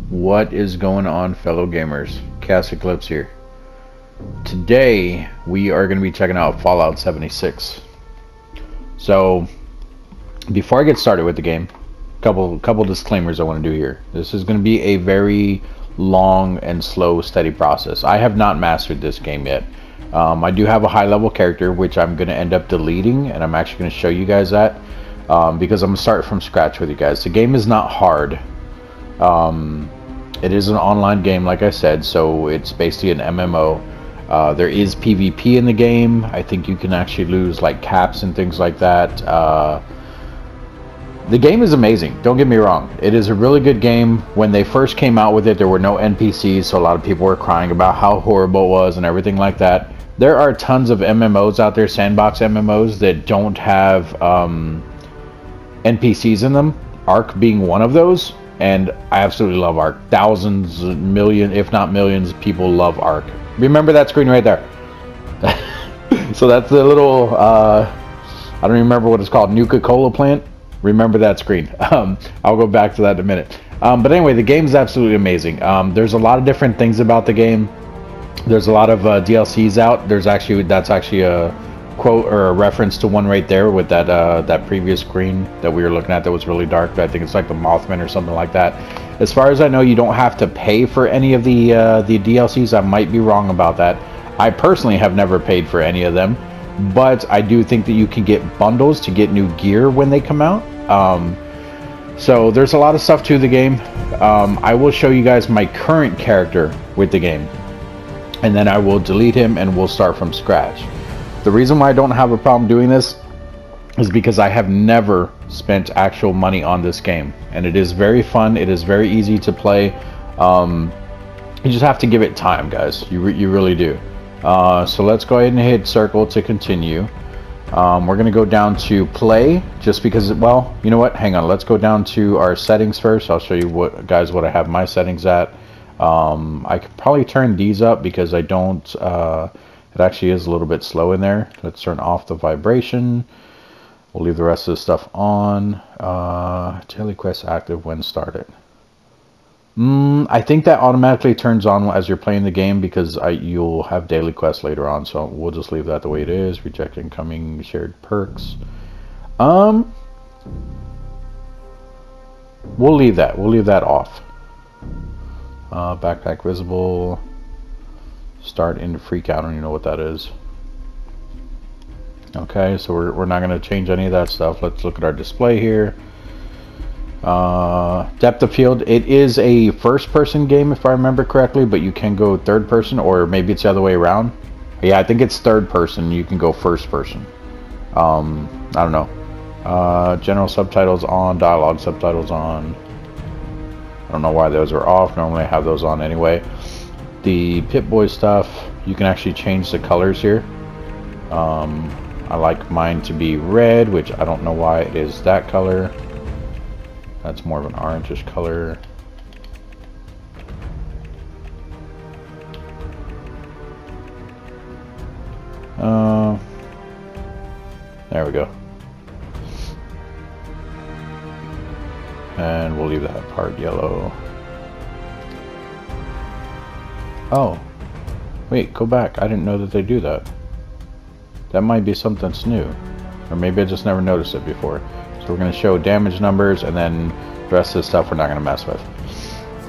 What is going on, fellow gamers? ChaosEclipse here. Today we are going to be checking out Fallout 76. So before I get started with the game, couple disclaimers I want to do here. This is going to be a very long and slow, steady process. I have not mastered this game yet. I do have a high level character which I'm going to end up deleting, and I'm actually going to show you guys that because I'm going to start from scratch with you guys. The game is not hard. It is an online game, like I said, so it's basically an MMO. There is PvP in the game. I think you can actually lose like caps and things like that. The game is amazing, don't get me wrong. It is a really good game. When they first came out with it, there were no NPCs, so a lot of people were crying about how horrible it was and everything like that. There are tons of MMOs out there, sandbox MMOs, that don't have NPCs in them, Ark being one of those. And I absolutely love Ark. Thousands, millions, if not millions, of people love Ark. Remember that screen right there? So that's the little, I don't remember what it's called, Nuka-Cola plant. Remember that screen. I'll go back to that in a minute. But anyway, the game is absolutely amazing. There's a lot of different things about the game. There's a lot of DLCs out. That's actually a quote or a reference to one right there with that that previous screen that we were looking at that was really dark. I think it's like the Mothman or something like that. As far as I know, you don't have to pay for any of the DLCs. I might be wrong about that. I personally have never paid for any of them, but I do think that you can get bundles to get new gear when they come out. So there's a lot of stuff to the game. I will show you guys my current character with the game, and then I will delete him and we'll start from scratch. The reason why I don't have a problem doing this is because I have never spent actual money on this game, and it is very fun. It is very easy to play. You just have to give it time, guys. You really do. So let's go ahead and hit circle to continue. We're gonna go down to play, just because, well, you know what, hang on, let's go down to our settings first. I'll show you what I have my settings at. I could probably turn these up because I don't it actually is a little bit slow in there. Let's turn off the vibration. We'll leave the rest of the stuff on. Daily quest active when started. I think that automatically turns on as you're playing the game, because you'll have daily quests later on, so we'll just leave that the way it is. Reject incoming shared perks. We'll leave that off. Backpack visible. Start into freak out. I don't even know what that is. Okay, so we're not going to change any of that stuff. Let's look at our display here. Depth of field, it is a first person game if I remember correctly, but you can go third person, or maybe it's the other way around. Yeah, I think it's third person. You can go first person. I don't know. General subtitles on, dialogue subtitles on. I don't know why those are off. Normally I have those on anyway. The Pip-Boy stuff, you can actually change the colors here. I like mine to be red, which I don't know why it is that color. That's more of an orangish color. There we go. And we'll leave that part yellow. Oh, wait, go back. I didn't know that they do that. That might be something that's new. Or maybe I just never noticed it before. So we're going to show damage numbers, and then the rest of the stuff we're not going to mess with.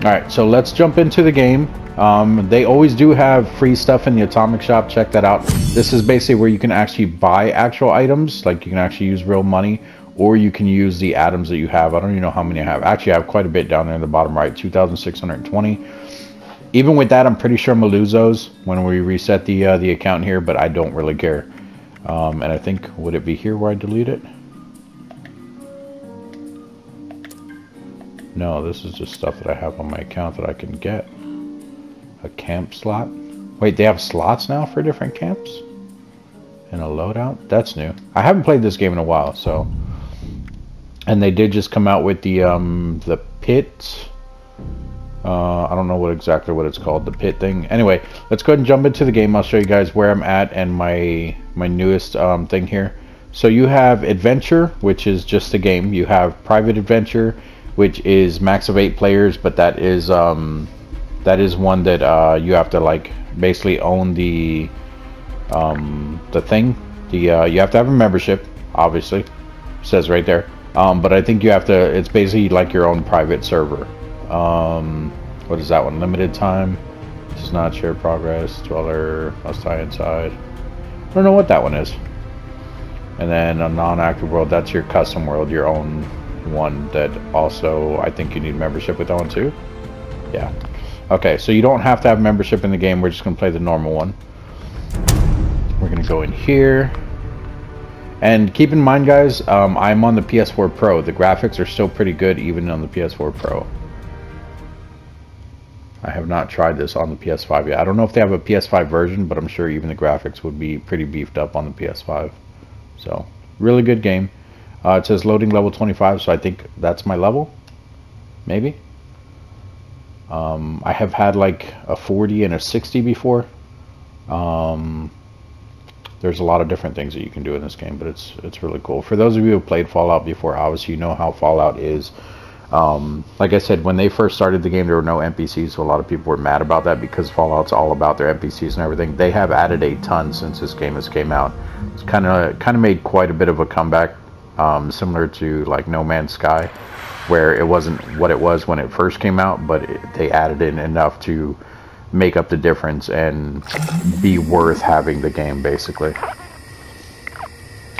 Alright, so let's jump into the game. They always do have free stuff in the Atomic Shop. Check that out. This is basically where you can actually buy actual items. Like, you can actually use real money, or you can use the atoms that you have. I don't even know how many I have. Actually, I have quite a bit down there in the bottom right. 2,620. Even with that, I'm pretty sure I'm going to lose those when we reset the account here, but I don't really care. And I think, would it be here where I delete it? No, this is just stuff that I have on my account that I can get. A camp slot. Wait, they have slots now for different camps? And a loadout? That's new. I haven't played this game in a while, so. And they did just come out with the pit. I don't know exactly what it's called, the pit thing. Anyway, let's go ahead and jump into the game. I'll show you guys where I'm at and my newest thing here. So you have adventure, which is just a game. You have private adventure, which is max of 8 players, but that is one that you have to like basically own the thing. You have to have a membership, obviously, it says right there. But I think you have to. It's basically like your own private server. What is that one? Limited time. Does not share progress. Dweller must die inside. I don't know what that one is. And then a non-active world. That's your custom world, your own one. That also I think you need membership with that one too. Yeah. Okay, so you don't have to have membership in the game. We're just gonna play the normal one. We're gonna go in here. And keep in mind, guys, I'm on the PS4 Pro. The graphics are still pretty good even on the PS4 Pro. I have not tried this on the PS5 yet. I don't know if they have a PS5 version, but I'm sure even the graphics would be pretty beefed up on the PS5. So, really good game. It says loading level 25, so I think that's my level. Maybe. I have had like a 40 and a 60 before. There's a lot of different things that you can do in this game, but it's really cool. For those of you who have played Fallout before, obviously you know how Fallout is. Like I said, when they first started the game, there were no NPCs, so a lot of people were mad about that because Fallout's all about their NPCs and everything. They have added a ton since this game has came out. It's kind of made quite a bit of a comeback, similar to like No Man's Sky, where it wasn't what it was when it first came out, but they added in enough to make up the difference and be worth having the game, basically.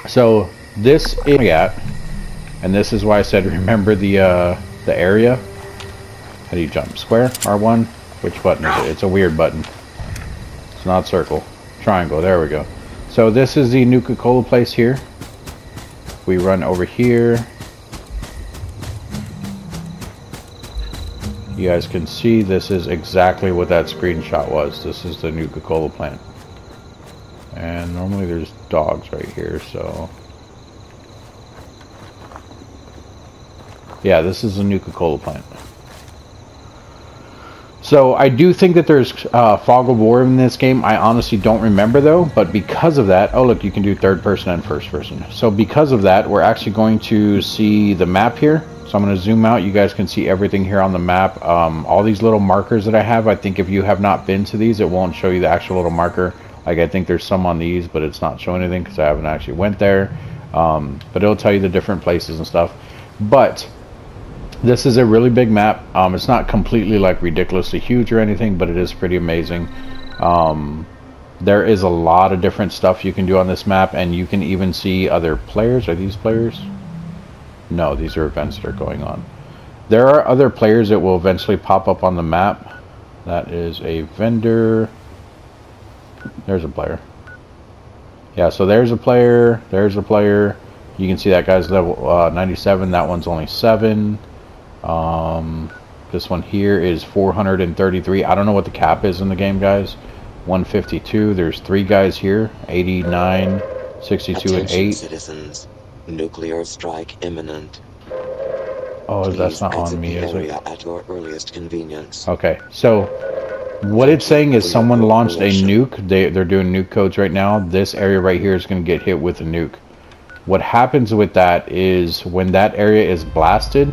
So this is and this is why I said remember the area. How do you jump? Square? R1? Which button is it? It's a weird button. It's not circle. Triangle. There we go. So this is the Nuka-Cola place here. We run over here. You guys can see this is exactly what that screenshot was. This is the Nuka-Cola plant. And normally there's dogs right here, so... yeah, this is a Nuka-Cola plant. So I do think that there's fog of war in this game. I honestly don't remember though, but because of that, oh look, you can do third person and first person. So because of that, we're actually going to see the map here. So I'm going to zoom out. You guys can see everything here on the map. All these little markers that I have, I think if you have not been to these, it won't show you the actual little marker. Like I think there's some on these, but it's not showing anything because I haven't actually went there. But it'll tell you the different places and stuff. But this is a really big map. It's not completely like ridiculously huge or anything, but it is pretty amazing. There is a lot of different stuff you can do on this map, and you can even see other players. Are these players? No, these are events that are going on. There are other players that will eventually pop up on the map. That is a vendor. There's a player. Yeah, so there's a player. There's a player. You can see that guy's level 97. That one's only 7. This one here is 433. I don't know what the cap is in the game, guys. 152. There's 3 guys here. 89, 62, Attention, and 8. Citizens. Nuclear strike imminent. Oh, Please that's not on exit me, the is area it? at your earliest convenience. Okay, so what it's saying is someone launched a nuke. They're doing nuke codes right now. This area right here is going to get hit with a nuke. What happens with that is when that area is blasted,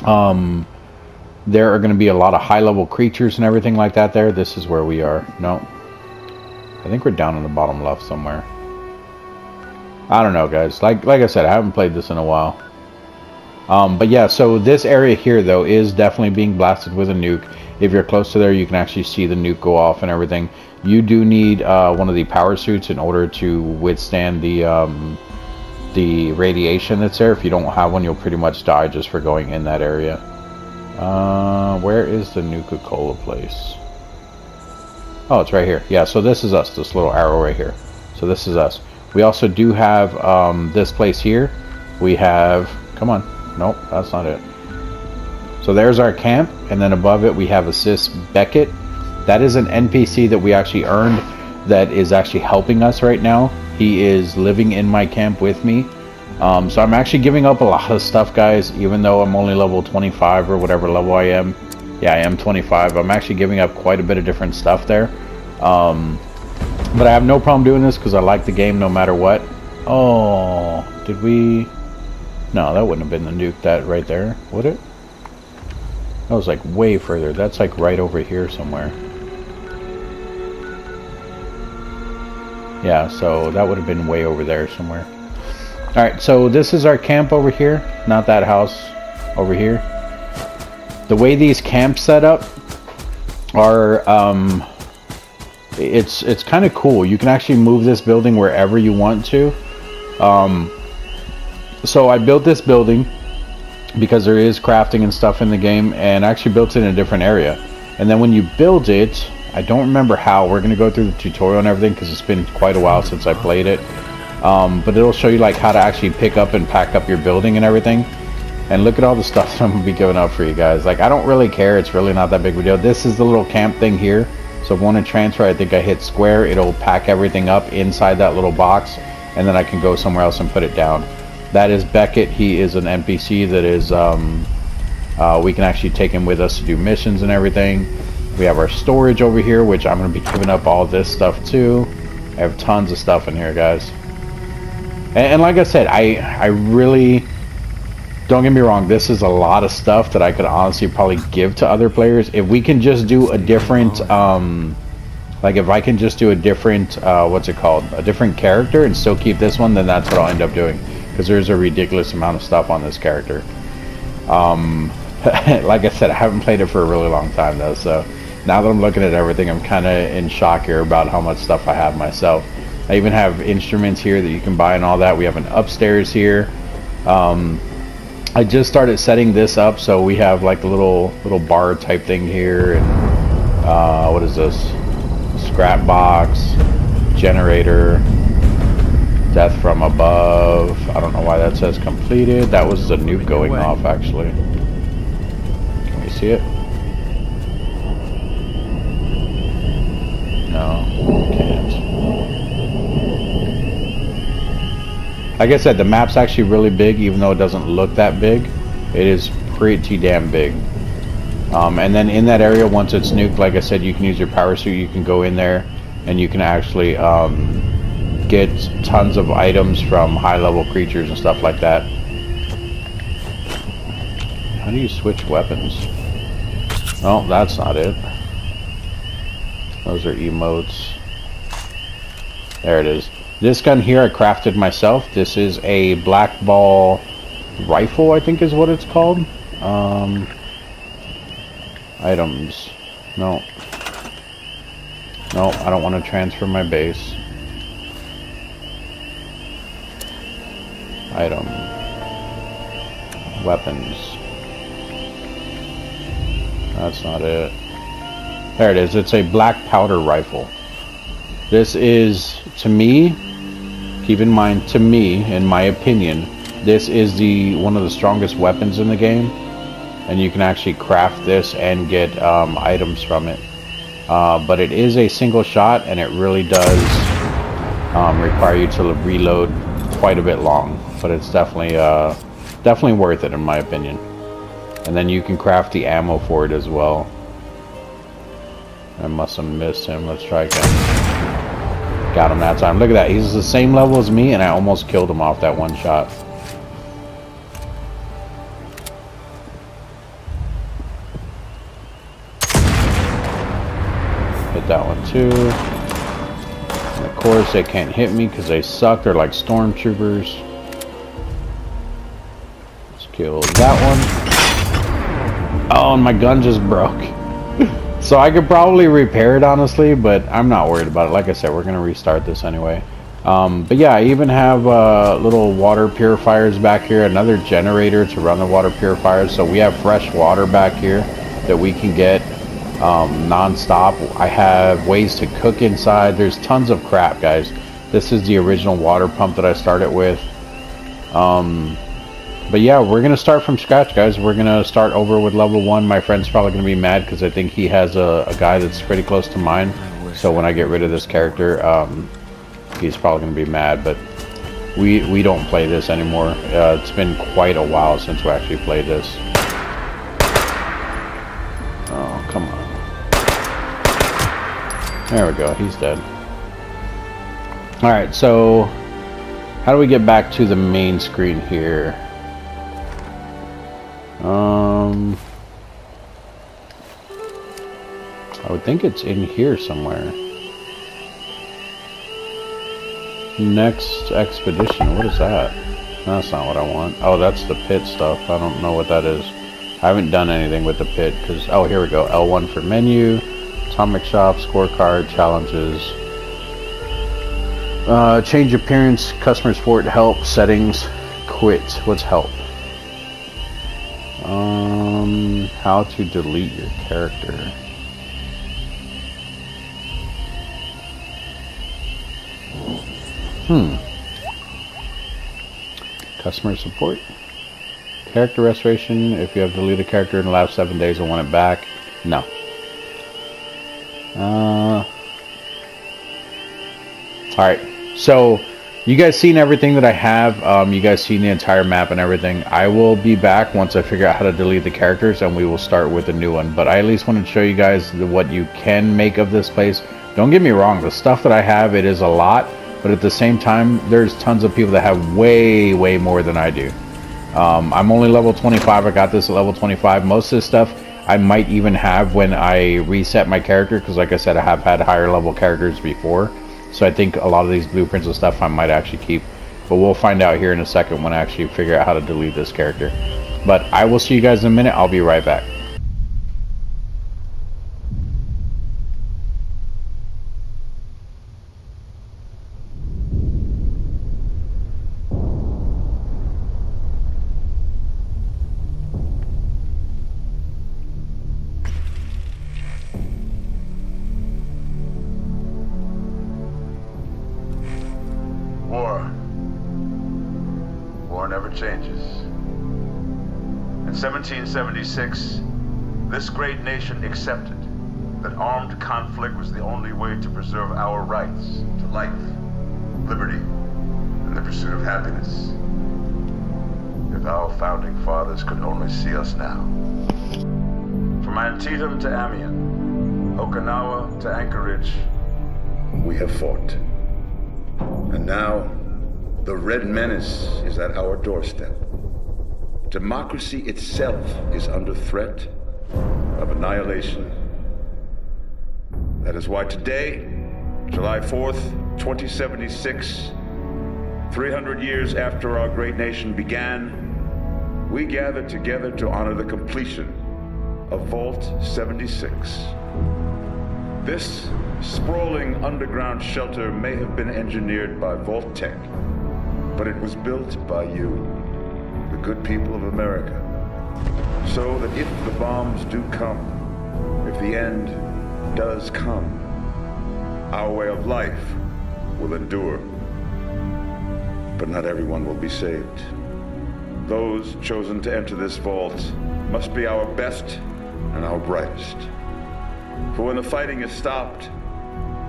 there are going to be a lot of high-level creatures and everything like that there. This is where we are. No. I think we're down in the bottom left somewhere. I don't know, guys. Like I said, I haven't played this in a while. But yeah, so this area here, though, is definitely being blasted with a nuke. If you're close to there, you can actually see the nuke go off and everything. You do need one of the power suits in order to withstand the radiation that's there. If you don't have one, you'll pretty much die just for going in that area. Where is the Nuka-Cola place? Oh, it's right here. Yeah, so this is us, this little arrow right here. So this is us. We also do have this place here. We have, come on, nope, that's not it. So there's our camp, and then above it we have Assist Beckett. That is an NPC that we actually earned that is actually helping us right now. He is living in my camp with me. So I'm actually giving up a lot of stuff, guys, even though I'm only level 25 or whatever level I am. Yeah, I am 25. I'm actually giving up quite a bit of different stuff there. But I have no problem doing this because I like the game no matter what. Oh, did we... No, that wouldn't have been the nuke that right there, would it? That was like way further. That's like right over here somewhere. Yeah, so that would have been way over there somewhere. Alright, so this is our camp over here. Not that house. Over here. The way these camps set up are, it's kind of cool. You can actually move this building wherever you want to. So I built this building because there is crafting and stuff in the game, and I actually built it in a different area. And then when you build it, I don't remember how. We're going to go through the tutorial and everything because it's been quite a while since I played it. But it'll show you like how to actually pick up and pack up your building and everything. And look at all the stuff that I'm going to be giving up for you guys. Like, I don't really care. It's really not that big of a deal. This is the little camp thing here. So if I want to transfer, I think I hit square. It'll pack everything up inside that little box. And then I can go somewhere else and put it down. That is Beckett. He is an NPC that is, we can actually take him with us to do missions and everything. We have our storage over here, which I'm going to be giving up all this stuff too. I have tons of stuff in here, guys. And like I said, I really, don't get me wrong, this is a lot of stuff that I could honestly probably give to other players. If we can just do a different, like if I can just do a different, what's it called? A different character and still keep this one, then that's what I'll end up doing. Because there's a ridiculous amount of stuff on this character. Like I said, I haven't played it for a really long time though, so now that I'm looking at everything, I'm kind of in shock here about how much stuff I have myself. I even have instruments here that you can buy and all that. We have an upstairs here. I just started setting this up, so we have like a little bar type thing here. And what is this? Scrap box, generator, death from above. I don't know why that says completed. That was the nuke going off, actually. Can we see it? No, can't. Like I said, the map's actually really big, even though it doesn't look that big. It is pretty damn big. And then in that area, once it's nuked, like I said, you can use your power suit. You can go in there and you can actually get tons of items from high-level creatures and stuff like that. How do you switch weapons? Oh, that's not it. Those are emotes. There it is. This gun here I crafted myself. This is a black ball rifle, I think is what it's called. Items. No. No, I don't want to transfer my base. Item. Weapons. That's not it. There it is. It's a black powder rifle. This is, to me, keep in mind, to me, in my opinion, this is one of the strongest weapons in the game. And you can actually craft this and get items from it. But it is a single shot, and it really does require you to reload quite a bit long. But it's definitely worth it, in my opinion. And then you can craft the ammo for it as well. I must have missed him. Let's try again. Got him that time. Look at that. He's the same level as me, and I almost killed him off that one shot. Hit that one too. And of course, they can't hit me because they suck. They're like stormtroopers. Let's kill that one. Oh, and my gun just broke. So I could probably repair it, honestly, but I'm not worried about it. Like I said, we're going to restart this anyway. But yeah, I even have little water purifiers back here. Another generator to run the water purifiers. So we have fresh water back here that we can get non-stop. I have ways to cook inside. There's tons of crap, guys. This is the original water pump that I started with. But yeah, we're going to start from scratch, guys. We're going to start over with level 1. My friend's probably going to be mad because I think he has a guy that's pretty close to mine. So when I get rid of this character, he's probably going to be mad. But we don't play this anymore. It's been quite a while since we actually played this. Oh, come on. There we go. He's dead. Alright, so how do we get back to the main screen here? I would think it's in here somewhere. Next expedition, what is that? That's not what I want. Oh, that's the pit stuff. I don't know what that is. I haven't done anything with the pit because, oh, here we go. L1 for menu, atomic shop, scorecard, challenges. Change appearance, customer support, help, settings, quit. What's help? How to delete your character. Customer support. Character restoration. If you have deleted a character in the last 7 days and want it back. No. Alright. So, you guys seen everything that I have. You guys seen the entire map and everything. I will be back once I figure out how to delete the characters and we will start with a new one. But I at least wanted to show you guys what you can make of this place. Don't get me wrong. The stuff that I have, it is a lot. But at the same time, there's tons of people that have way, way more than I do. I'm only level 25. I got this at level 25. Most of this stuff I might even have when I reset my character. Because like I said, I have had higher level characters before. So I think a lot of these blueprints and stuff I might actually keep. But we'll find out here in a second when I actually figure out how to delete this character. But I will see you guys in a minute. I'll be right back. War never changes. In 1776, this great nation accepted that armed conflict was the only way to preserve our rights to life, liberty, and the pursuit of happiness. If our founding fathers could only see us now. From Antietam to Amiens, Okinawa to Anchorage, we have fought. And now, the Red Menace is at our doorstep. Democracy itself is under threat of annihilation. That is why today, July 4th, 2076, 300 years after our great nation began, we gather together to honor the completion of Vault 76. This sprawling underground shelter may have been engineered by Vault Tech, but it was built by you, the good people of America, so that if the bombs do come, if the end does come, our way of life will endure. But not everyone will be saved. Those chosen to enter this vault must be our best and our brightest. For when the fighting is stopped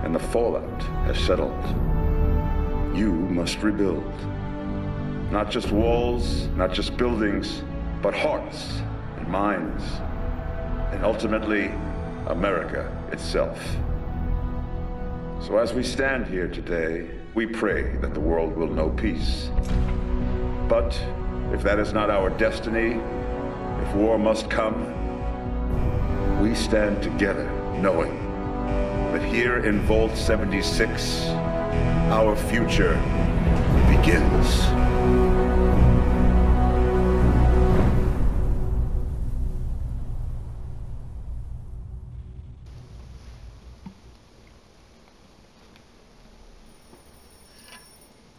and the fallout has settled, you must rebuild. Not just walls, not just buildings, but hearts and minds, and ultimately, America itself. So as we stand here today, we pray that the world will know peace. But if that is not our destiny, if war must come, we stand together knowing that here in Vault 76, our future begins.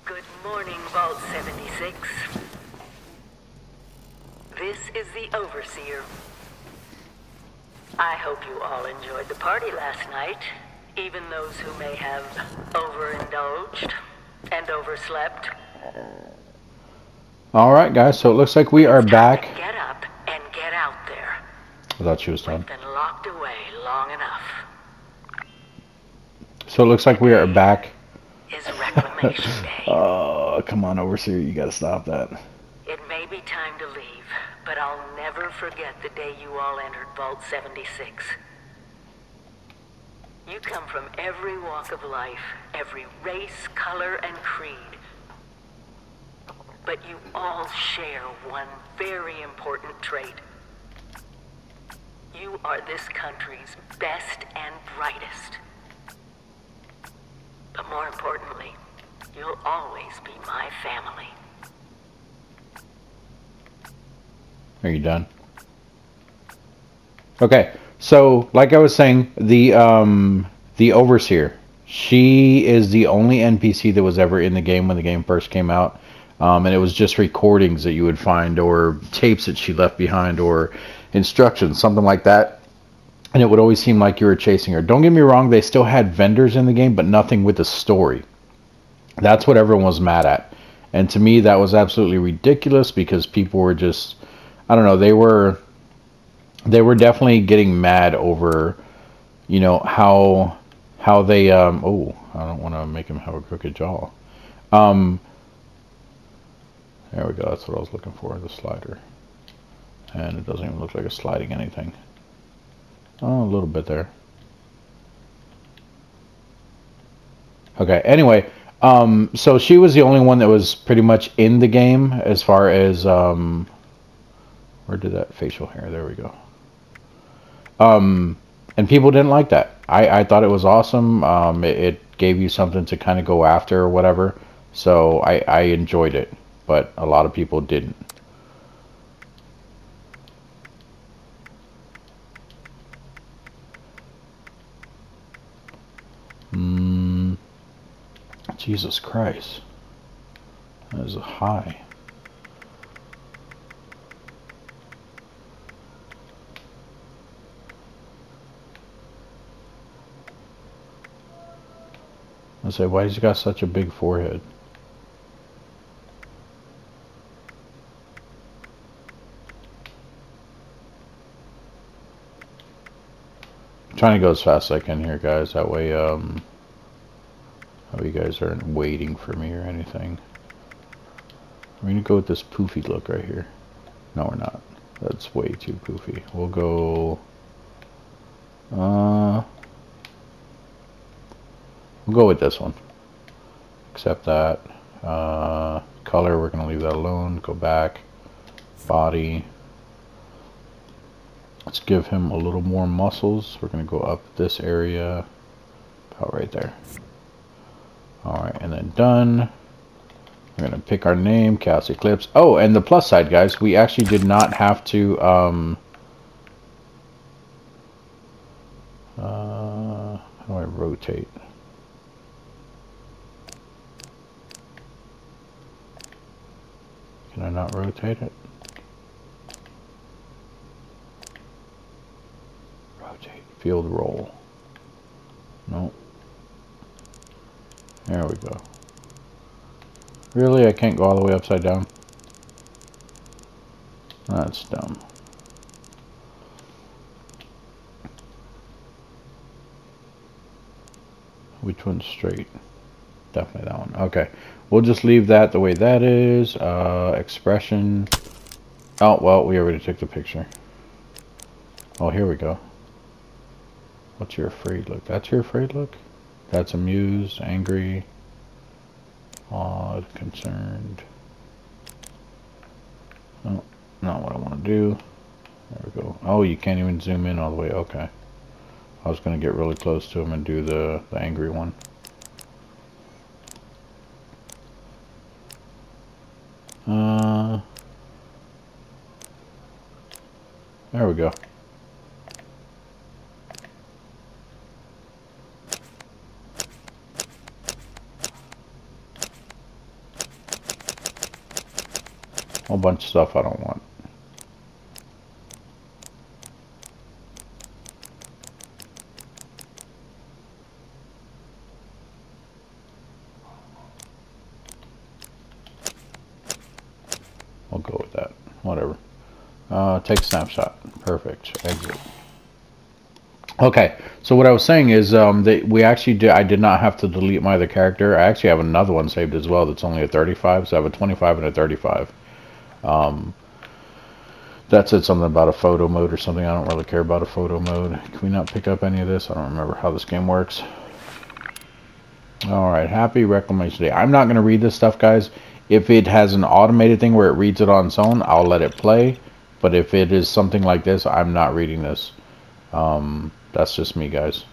Good morning, Vault 76. This is the Overseer. I hope you all enjoyed the party last night, even those who may have overindulged and overslept. Alright guys, so it looks like we are back. Get up and get out there. I thought she was done. We've been locked away long enough. So it looks like we are back. Is Reclamation Day. Oh, come on, Overseer, you gotta stop that. It may be time to leave, but I'll never forget the day you all entered Vault 76. You come from every walk of life, every race, color, and creed. but you all share one very important trait. You are this country's best and brightest. But more importantly, you'll always be my family. Are you done? Okay, so like I was saying, the Overseer, she is the only NPC that was ever in the game when the game first came out. And it was just recordings that you would find, or tapes that she left behind, or instructions, something like that. And it would always seem like you were chasing her. Don't get me wrong, they still had vendors in the game, but nothing with a story. That's what everyone was mad at. And to me, that was absolutely ridiculous, because people were just, I don't know, they were definitely getting mad over, you know, how they, oh, I don't want to make him have a crooked jaw. There we go, that's what I was looking for, the slider. And it doesn't even look like it's sliding anything. Oh, a little bit there. Okay, anyway, so she was the only one that was pretty much in the game as far as, where did that facial hair, there we go. And people didn't like that. I thought it was awesome. It gave you something to kind of go after or whatever. So I enjoyed it. But a lot of people didn't. Jesus Christ. That is a high. I say, why has he got such a big forehead? I'm trying to go as fast as I can here, guys. That way, how you guys aren't waiting for me or anything. We're gonna go with this poofy look right here. No, we're not. That's way too poofy. We'll go. We'll go with this one. Accept that. Color, we're gonna leave that alone. Go back. Body. Let's give him a little more muscles. We're gonna go up this area, about right there. Alright, and then done. We're going to pick our name, ChaosEclipse. Oh, and the plus side, guys, we actually did not have to, how do I rotate? Can I not rotate it? Rotate, field roll. Nope. There we go. Really? I can't go all the way upside down? That's dumb. Which one's straight? Definitely that one. Okay. We'll just leave that the way that is. Expression. Oh, well, we already took the picture. Oh, here we go. What's your afraid look? That's your afraid look? That's amused, angry, awed, concerned. Oh, not what I want to do. There we go. Oh, you can't even zoom in all the way. Okay. I was going to get really close to him and do the angry one. There we go. Whole bunch of stuff I don't want. We'll go with that. Whatever. Take snapshot. Perfect. Exit. Okay, so what I was saying is I did not have to delete my other character. I actually have another one saved as well that's only a 35, so I have a 25 and a 35. That said something about a photo mode or something. I don't really care about a photo mode. Can we not pick up any of this? I don't remember how this game works. Alright, happy Reclamation Day. I'm not going to read this stuff, guys. If it has an automated thing where it reads it on its own, I'll let it play. But if it is something like this, I'm not reading this. That's just me, guys.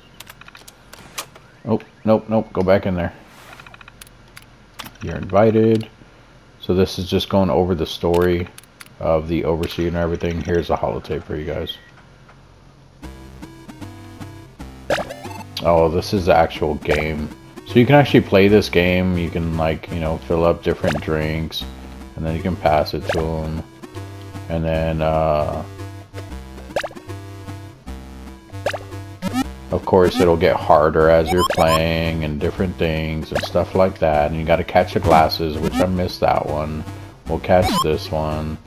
Oh, nope, go back in there. You're invited. So this is just going over the story of the Overseer and everything. Here's a holotape for you guys. Oh, this is the actual game. So you can actually play this game. You can, like, you know, fill up different drinks, and then you can pass it to them. And then, of course, it'll get harder as you're playing and different things and stuff like that. And you got to catch the glasses, which I missed that one. We'll catch this one.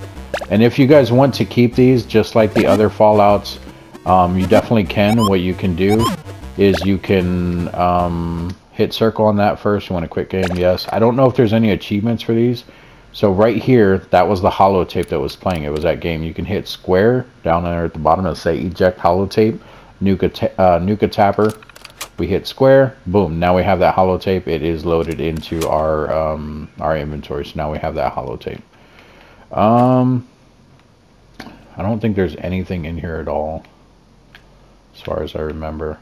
And if you guys want to keep these, just like the other Fallouts, you definitely can. What you can do is you can hit circle on that first. You want a quick game? Yes. I don't know if there's any achievements for these. So right here, that was the holotape that was playing. It was that game. You can hit square down there at the bottom. It'll say eject holotape. Nuka Tapper. We hit square. Boom. Now we have that holotape. It is loaded into our inventory. So now we have that holotape. I don't think there's anything in here at all, as far as I remember.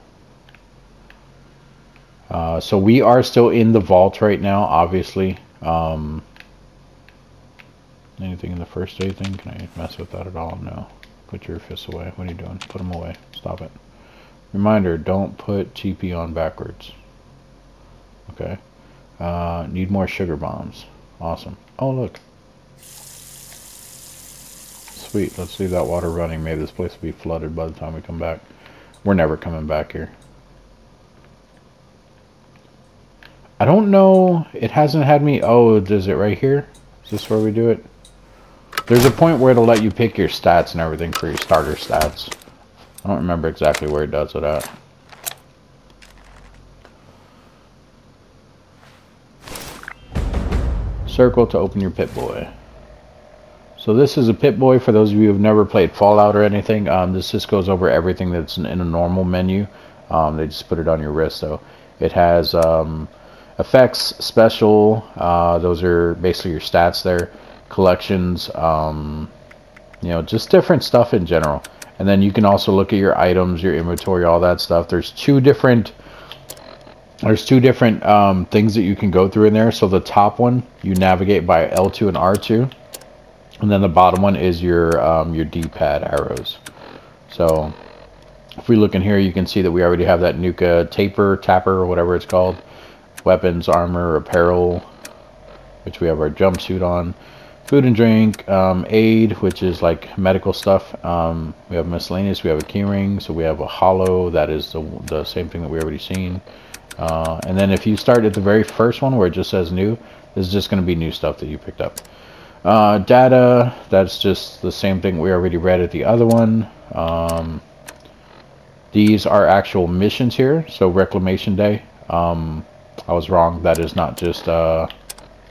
So we are still in the vault right now, obviously. Anything in the first aid thing? Can I mess with that at all? No. Put your fists away. What are you doing? Put them away. Stop it. Reminder, don't put TP on backwards. Okay. Need more sugar bombs. Awesome. Oh, look. Sweet. Let's leave that water running. Maybe this place will be flooded by the time we come back. We're never coming back here. I don't know. It hasn't had me... Oh, is it right here? Is this where we do it? There's a point where it'll let you pick your stats and everything for your starter stats. I don't remember exactly where it does it at. Circle to open your Pip-Boy. So this is a Pip-Boy for those of you who have never played Fallout or anything. This just goes over everything that's in a normal menu. They just put it on your wrist. So it has effects, special. Those are basically your stats there. Collections, you know, just different stuff in general. And then you can also look at your items, your inventory, all that stuff. There's two different things that you can go through in there. So the top one you navigate by L2 and R2, and then the bottom one is your D-pad arrows. So if we look in here, you can see that we already have that Nuka Tapper or whatever it's called. Weapons, armor, apparel, which we have our jumpsuit on. Food and drink, aid, which is like medical stuff. We have miscellaneous. We have a keyring. So we have a holo. That is the same thing that we already seen. And then if you start at the very first one where it just says new, this is just going to be new stuff that you picked up. Data, that's just the same thing we already read at the other one. These are actual missions here. So Reclamation Day. I was wrong. That is not just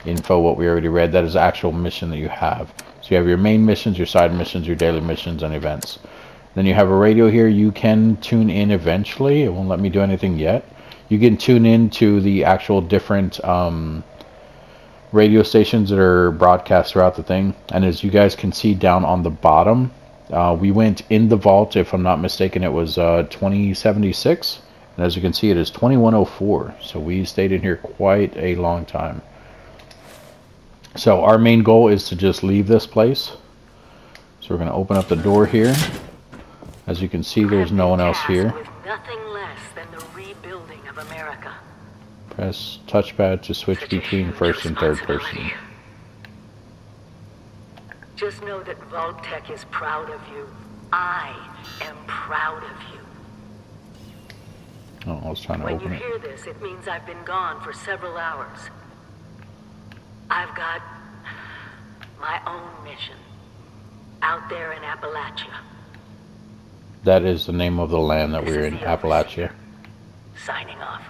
info what we already read. That is the actual mission that you have. So you have your main missions, your side missions, your daily missions, and events. Then you have a radio here. You can tune in eventually. It won't let me do anything yet. You can tune in to the actual different radio stations that are broadcast throughout the thing. And as you guys can see down on the bottom, we went in the vault. If I'm not mistaken, it was 2076. And as you can see, it is 2104. So we stayed in here quite a long time. So our main goal is to just leave this place. So we're going to open up the door here. As you can see, there's no one else here. With nothing less than the rebuilding of America. Press touchpad to switch between first and third person. Just know that Vault-Tec is proud of you. I am proud of you. Oh, I was trying to When open you it. hear this, it means I've been gone for several hours. I've got my own mission out there in Appalachia. That is the name of the land that we're in, Appalachia. Signing off.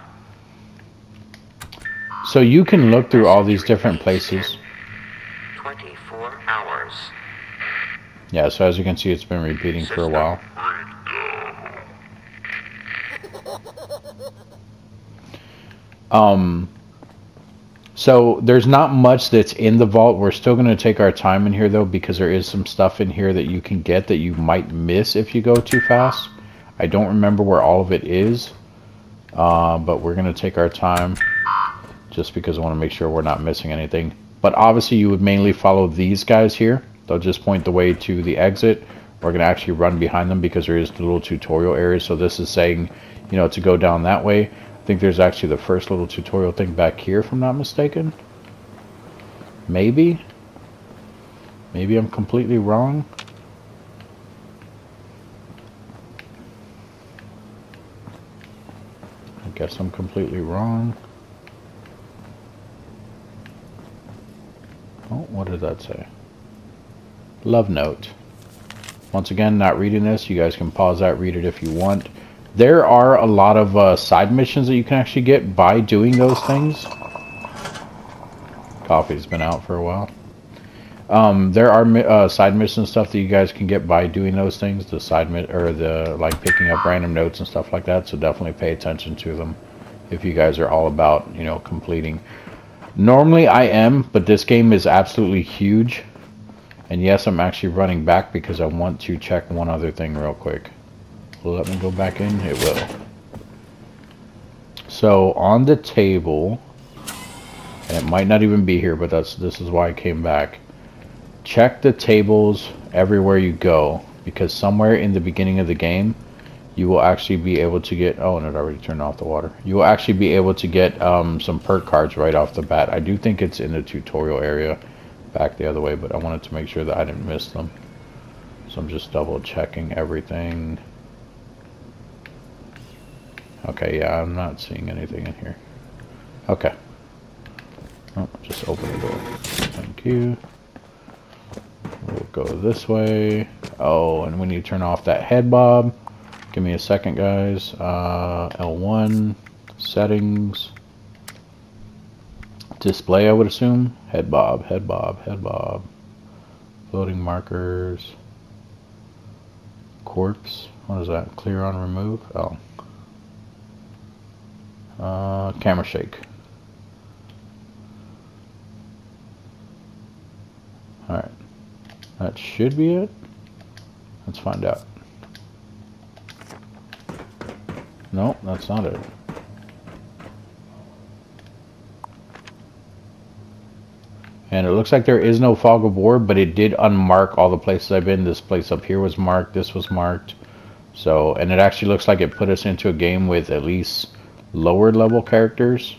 So you can look through all these different places. 24 hours. Yeah, so as you can see, it's been repeating for a while. So there's not much that's in the vault. We're still going to take our time in here though, because there is some stuff in here that you can get that you might miss if you go too fast. I don't remember where all of it is, but we're going to take our time just because I want to make sure we're not missing anything. But obviously you would mainly follow these guys here. They'll just point the way to the exit. We're going to actually run behind them because there is the little tutorial area. So this is saying, you know, to go down that way. I think there's actually the first little tutorial thing back here, if I'm not mistaken. Maybe. Maybe I'm completely wrong. I guess I'm completely wrong. Oh, what did that say? Love note. Once again, not reading this. You guys can pause that, read it if you want. There are a lot of side missions that you can actually get by doing those things. Coffee's been out for a while. There are side mission stuff that you guys can get by doing those things. The side or the like picking up random notes and stuff like that. So definitely pay attention to them if you guys are all about, you know, completing. Normally I am, but this game is absolutely huge. And yes, I'm actually running back because I want to check one other thing real quick. Will it let me go back in? It will. So on the table, and it might not even be here, but this is why I came back. Check the tables everywhere you go, because somewhere in the beginning of the game, you will actually be able to get, oh, and it already turned off the water. You will actually be able to get some perk cards right off the bat. I do think it's in the tutorial area back the other way, but I wanted to make sure that I didn't miss them. So I'm just double checking everything. Okay, yeah, I'm not seeing anything in here. Okay. Oh, just open the door. Thank you. We'll go this way. Oh, and when you turn off that head bob, give me a second, guys. L1, settings. Display, I would assume. Head bob, head bob, head bob. Floating markers. Corpse. What is that? Clear on remove? Oh. Camera shake. Alright. That should be it. Let's find out. Nope, that's not it. And it looks like there is no fog of war, but it did unmark all the places I've been. This place up here was marked. This was marked. So, and it actually looks like it put us into a game with at least lower level characters.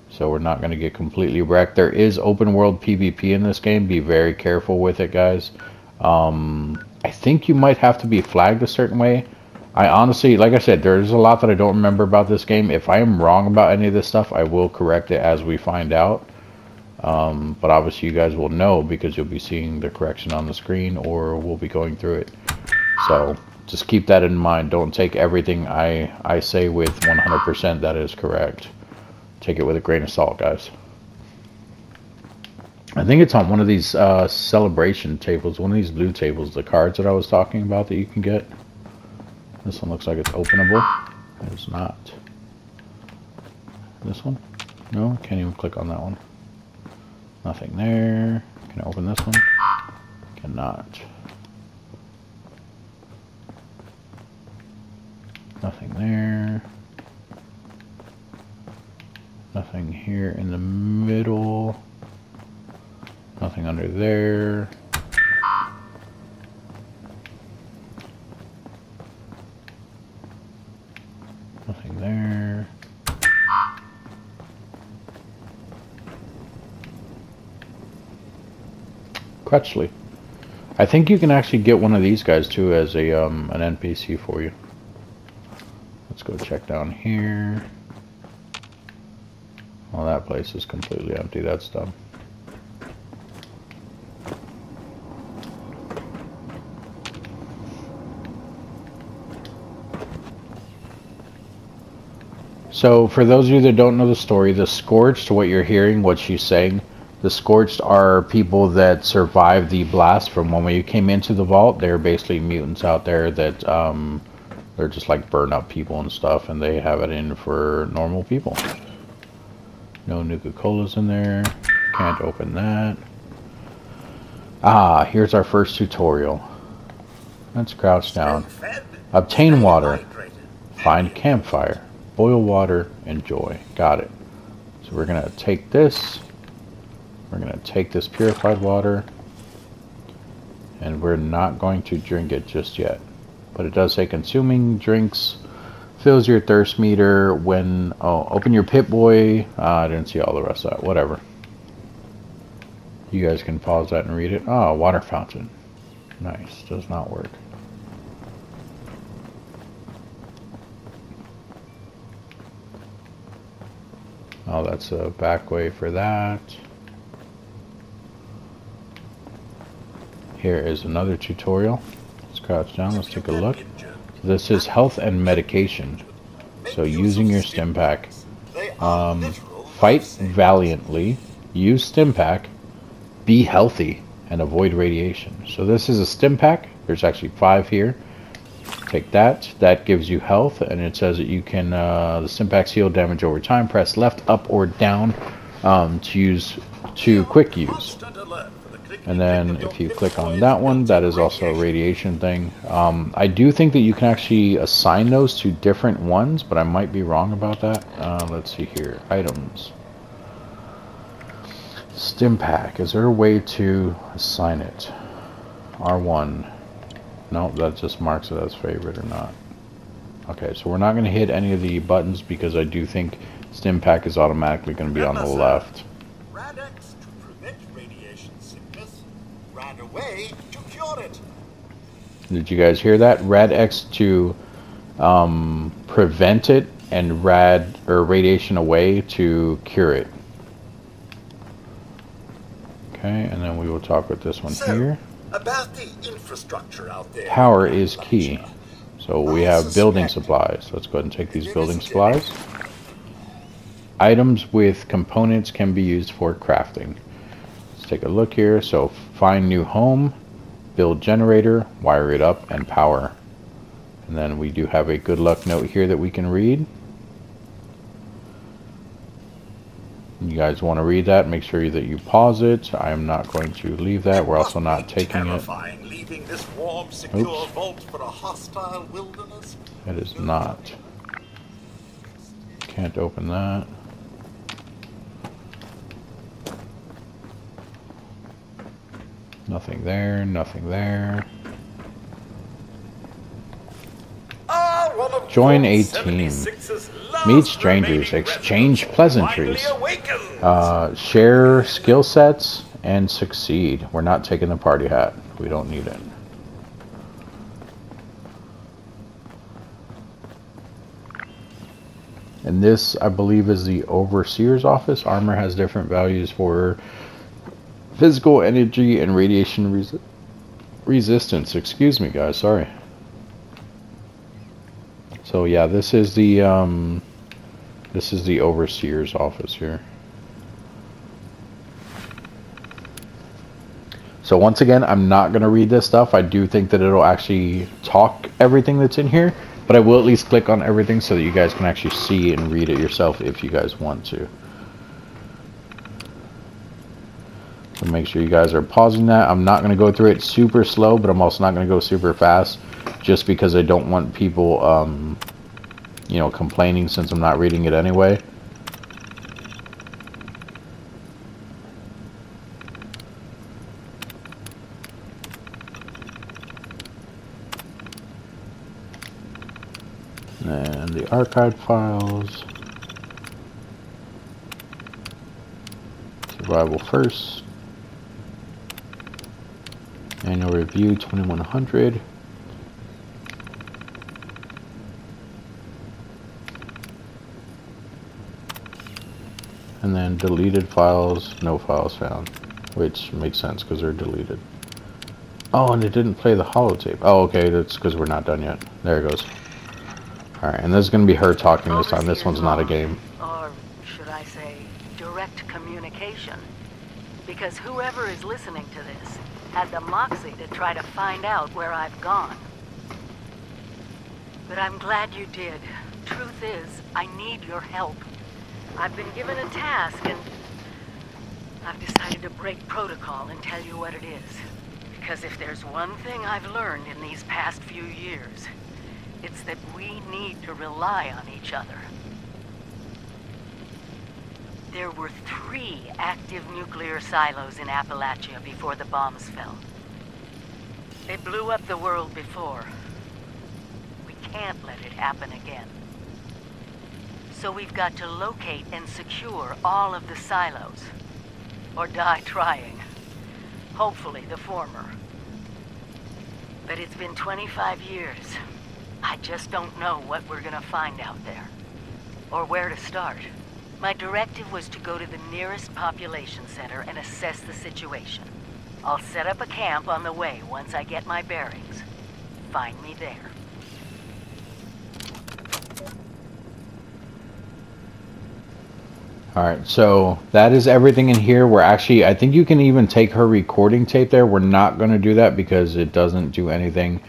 So we're not going to get completely wrecked. There is open world PvP in this game. Be very careful with it, guys. I think you might have to be flagged a certain way. I honestly, like I said, there's a lot that I don't remember about this game. If I am wrong about any of this stuff, I will correct it as we find out. But obviously you guys will know because you'll be seeing the correction on the screen or we'll be going through it. So just keep that in mind. Don't take everything I say with 100% that is correct. Take it with a grain of salt, guys. I think it's on one of these celebration tables, one of these blue tables, the cards that I was talking about that you can get. This one looks like it's openable. It's not. This one? No, can't even click on that one. Nothing there. Can I open this one? Cannot. Nothing there. Nothing here in the middle. Nothing under there. Nothing there. Crutchley. I think you can actually get one of these guys too as a an NPC for you. Let's go check down here. Well, that place is completely empty. That's dumb. So, for those of you that don't know the story, the Scorched, what you're hearing, what she's saying, the Scorched are people that survived the blast from when we came into the vault. They're basically mutants out there that, they're just like burn up people and stuff, and they have it in for normal people. No Nuka-Colas in there. Can't open that. Ah, here's our first tutorial. Let's crouch down. Obtain water. Find campfire. Boil water. Enjoy. Got it. So we're going to take this. We're going to take this purified water. And we're not going to drink it just yet. But it does say consuming drinks fills your thirst meter when... Oh, open your Pip-Boy. I didn't see all the rest of that. Whatever. You guys can pause that and read it. Oh, water fountain. Nice. Does not work. Oh, that's a back way for that. Here is another tutorial. Let's crouch down. Let's take a look. This is health and medication. So using your stim pack. Fight valiantly. Use stim pack. Be healthy and avoid radiation. So this is a stim pack. There's actually 5 here. Take that. That gives you health, and it says that you can the stim packs heal damage over time. Press left, up, or down to quick use. And then if you click on that one, that is also a radiation thing. I do think that you can actually assign those to different ones, but I might be wrong about that. Let's see here. Items. Stim pack. Is there a way to assign it? R1. No, that just marks it as favorite or not. Okay, so we're not going to hit any of the buttons because I do think stim pack is automatically going to be on the left. Rad-X to prevent radiation sickness. Rad-Away to cure it. Did you guys hear that? Rad-X to prevent it, and radiation away to cure it. Okay, and then we will talk with this one here. About the infrastructure out there. Power is key. So we have building supplies. Let's go ahead and take these building supplies. Items with components can be used for crafting. Let's take a look here. So find new home, build generator, wire it up, and power. And then we do have a good luck note here that we can read. You guys want to read that, make sure that you pause it. I am not going to leave that. We're also not taking it. Leaving this warm, secure vault for a hostile wilderness. It is not. Can't open that. Nothing there, nothing there. Join a team. Meet strangers. Exchange pleasantries. Share skill sets and succeed. We're not taking the party hat. We don't need it. And this, I believe, is the Overseer's office. Armor has different values for physical energy and radiation resistance. Excuse me, guys. Sorry. So yeah, this is the Overseer's office here. So once again, I'm not going to read this stuff. I do think that it'll actually talk everything that's in here, but I will at least click on everything so that you guys can actually see and read it yourself if you guys want to. So make sure you guys are pausing that. I'm not going to go through it super slow, but I'm also not going to go super fast, just because I don't want people, you know, complaining since I'm not reading it anyway. And the archive files. Survival first. Annual review 2100. And then deleted files, no files found, which makes sense because they're deleted. Oh, and it didn't play the holotape. Oh, okay, that's because we're not done yet. There it goes. Alright, and this is going to be her talking this time. This one's not a game. Or should I say, direct communication. Because whoever is listening to this had the moxie to try to find out where I've gone. But I'm glad you did. Truth is, I need your help. I've been given a task, and I've decided to break protocol and tell you what it is. Because if there's one thing I've learned in these past few years, it's that we need to rely on each other. There were 3 active nuclear silos in Appalachia before the bombs fell. They blew up the world before. We can't let it happen again. So we've got to locate and secure all of the silos. Or die trying. Hopefully the former. But it's been 25 years. I just don't know what we're gonna find out there. Or where to start. My directive was to go to the nearest population center and assess the situation. I'll set up a camp on the way once I get my bearings. Find me there. Alright, so that is everything in here. We're actually, I think you can even take her recording tape there. We're not going to do that because it doesn't do anything.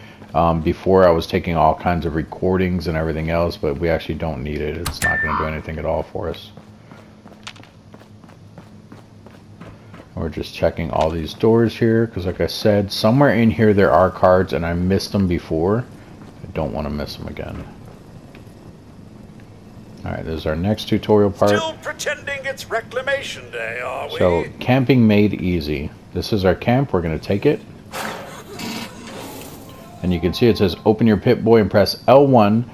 Before I was taking all kinds of recordings and everything else, but we actually don't need it. It's not going to do anything at all for us. We're just checking all these doors here because, like I said, somewhere in here there are cards and I missed them before. I don't want to miss them again. Alright, this is our next tutorial part. Still pretending it's reclamation day, are we? So, camping made easy. This is our camp. We're going to take it. And you can see it says open your Pip-Boy and press L1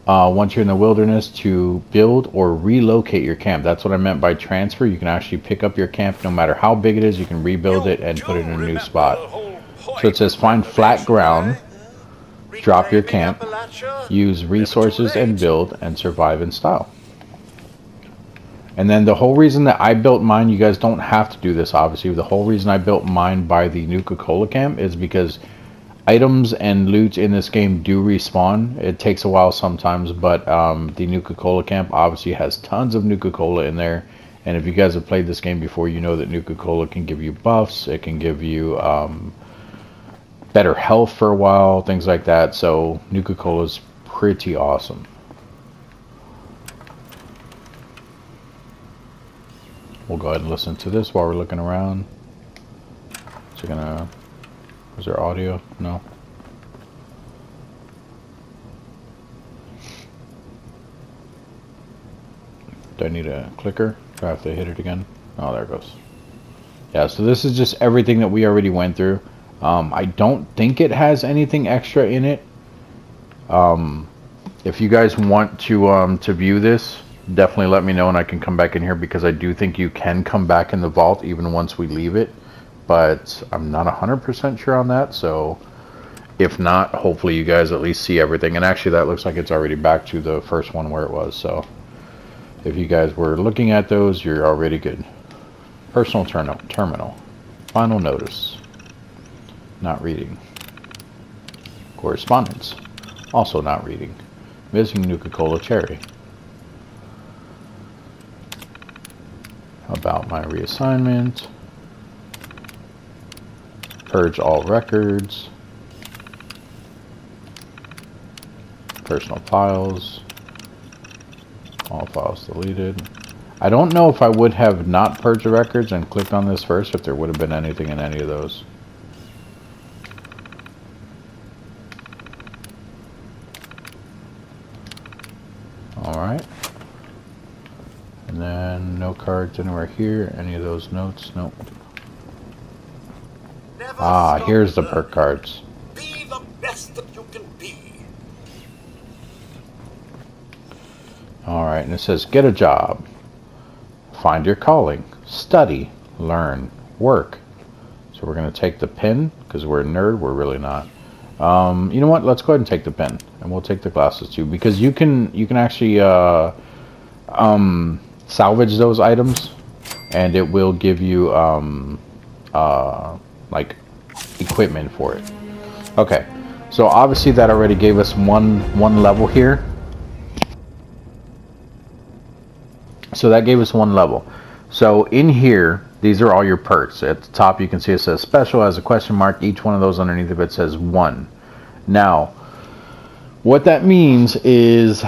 once you're in the wilderness to build or relocate your camp. That's what I meant by transfer. You can actually pick up your camp no matter how big it is. You can rebuild it and put it in a new spot. So it says find flat ground, drop your camp, use resources and build, and survive in style. And then the whole reason that I built mine, you guys don't have to do this obviously. The whole reason I built mine by the Nuka-Cola camp is because items and loot in this game do respawn. It takes a while sometimes, but the Nuka-Cola camp obviously has tons of Nuka-Cola in there. And if you guys have played this game before, you know that Nuka-Cola can give you buffs. It can give you better health for a while, things like that. So Nuka-Cola is pretty awesome. We'll go ahead and listen to this while we're looking around. So gonna... Is there audio? No. Do I need a clicker? Do I have to hit it again? Oh, there it goes. Yeah, so this is just everything that we already went through. I don't think it has anything extra in it. If you guys want to view this, definitely let me know and I can come back in here, because I do think you can come back in the vault even once we leave it. But I'm not 100% sure on that, so if not, hopefully you guys at least see everything. And actually that looks like it's already back to the first one where it was, so if you guys were looking at those, you're already good. Personal terminal. Final notice. Not reading. Correspondence. Also not reading. Missing Nuka-Cola cherry. About my reassignment. Purge all records. Personal files. All files deleted. I don't know if I would have not purged the records and clicked on this first if there would have been anything in any of those. Alright. And then no cards anywhere here. Any of those notes? Nope. Ah, here's the perk cards. Be the best that you can be. Alright, and it says get a job. Find your calling. Study. Learn. Work. So we're going to take the pen, because we're a nerd. We're really not. You know what? Let's go ahead and take the pen. And we'll take the glasses too, because you can actually salvage those items, and it will give you like equipment for it. Okay, so obviously that already gave us one level here. So that gave us one level. So in here, these are all your perks. At the top you can see it says special, has a question mark. Each one of those underneath of it says 1. Now what that means is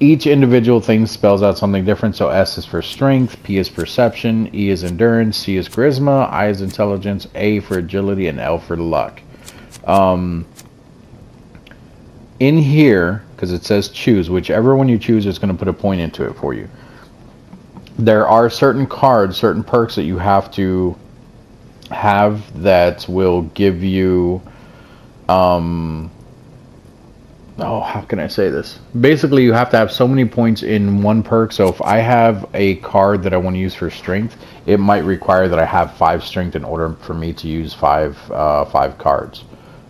each individual thing spells out something different. So S is for strength, P is perception, E is endurance, C is charisma, I is intelligence, A for agility, and L for luck. In here, because it says choose, whichever one you choose is going to put a point into it for you. There are certain cards, certain perks that you have to have that will give you how can I say this? Basically, you have to have so many points in one perk. So if I have a card that I want to use for strength, it might require that I have 5 strength in order for me to use five cards.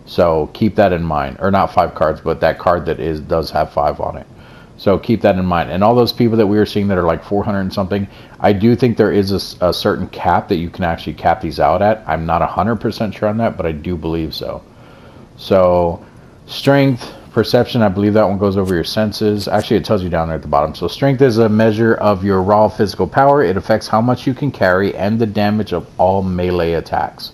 So keep that in mind, or not 5 cards, but that card that does have 5 on it. So keep that in mind. And all those people that we were seeing that are like 400 and something, I do think there is a certain cap that you can actually cap these out at. I'm not 100% sure on that, but I do believe so. So strength, perception, I believe that one goes over your senses. Actually, it tells you down there at the bottom. So strength is a measure of your raw physical power. It affects how much you can carry and the damage of all melee attacks.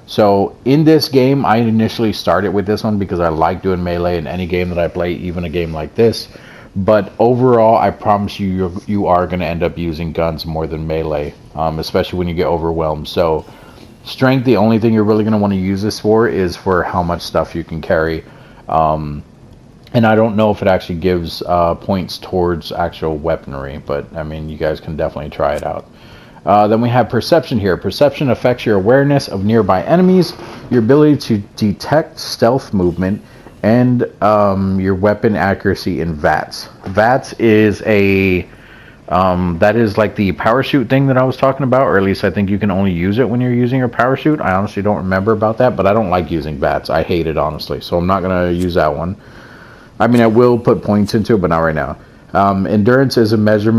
So in this game, I initially started with this one because I like doing melee in any game that I play, even a game like this. But overall, I promise you are going to end up using guns more than melee, especially when you get overwhelmed. So strength, the only thing you're really going to want to use this for is for how much stuff you can carry. And I don't know if it actually gives points towards actual weaponry, but I mean, you guys can definitely try it out. Then we have perception here. Perception affects your awareness of nearby enemies, your ability to detect stealth movement, and your weapon accuracy in VATS. VATS is that is like the parachute thing that I was talking about, or at least I think you can only use it when you're using your parachute. I honestly don't remember about that, but I don't like using VATS. I hate it, honestly, so I'm not going to use that one. I mean, I will put points into it, but not right now. Endurance is a measure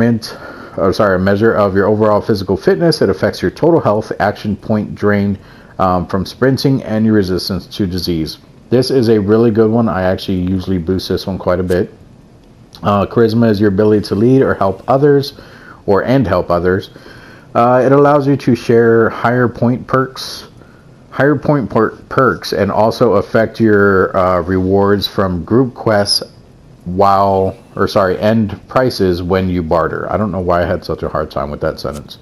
of your overall physical fitness. It affects your total health, action point drain from sprinting, and your resistance to disease. This is a really good one. I actually usually boost this one quite a bit. Charisma is your ability to lead or help others, and help others. It allows you to share higher point perks, and also affect your rewards from group quests and prices when you barter. I don't know why I had such a hard time with that sentence.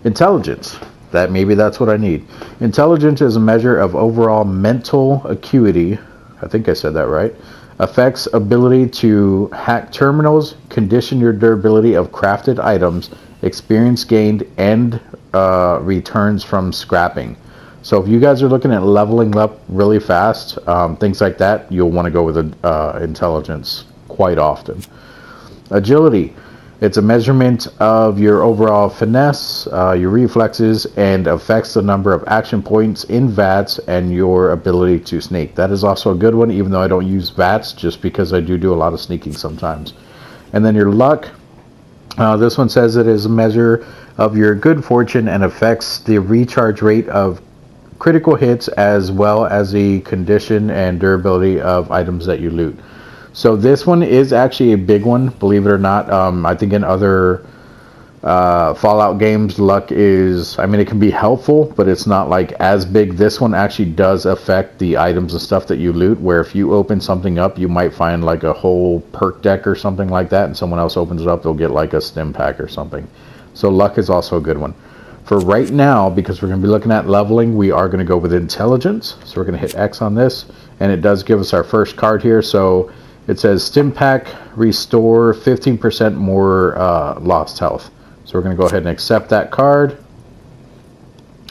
Intelligence. Maybe that's what I need. Intelligence is a measure of overall mental acuity. I think I said that right. Affects ability to hack terminals, condition your durability of crafted items, experience gained, and returns from scrapping. So if you guys are looking at leveling up really fast, things like that, you'll want to go with intelligence quite often. Agility. It's a measurement of your overall finesse, your reflexes, and affects the number of action points in VATS and your ability to sneak. That is also a good one, even though I don't use VATS, just because I do a lot of sneaking sometimes. And then your luck. This one says it is a measure of your good fortune and affects the recharge rate of critical hits as well as the condition and durability of items that you loot. So this one is actually a big one, believe it or not. I think in other Fallout games, luck is, I mean, it can be helpful, but it's not like as big. This one actually does affect the items and stuff that you loot, where if you open something up, you might find like a whole perk deck or something like that, and someone else opens it up, they'll get like a stim pack or something. So luck is also a good one. For right now, because we're going to be looking at leveling, we are going to go with intelligence. So we're going to hit X on this, and it does give us our first card here. So it says Stim Pack, restore 15% more lost health. So we're going to go ahead and accept that card.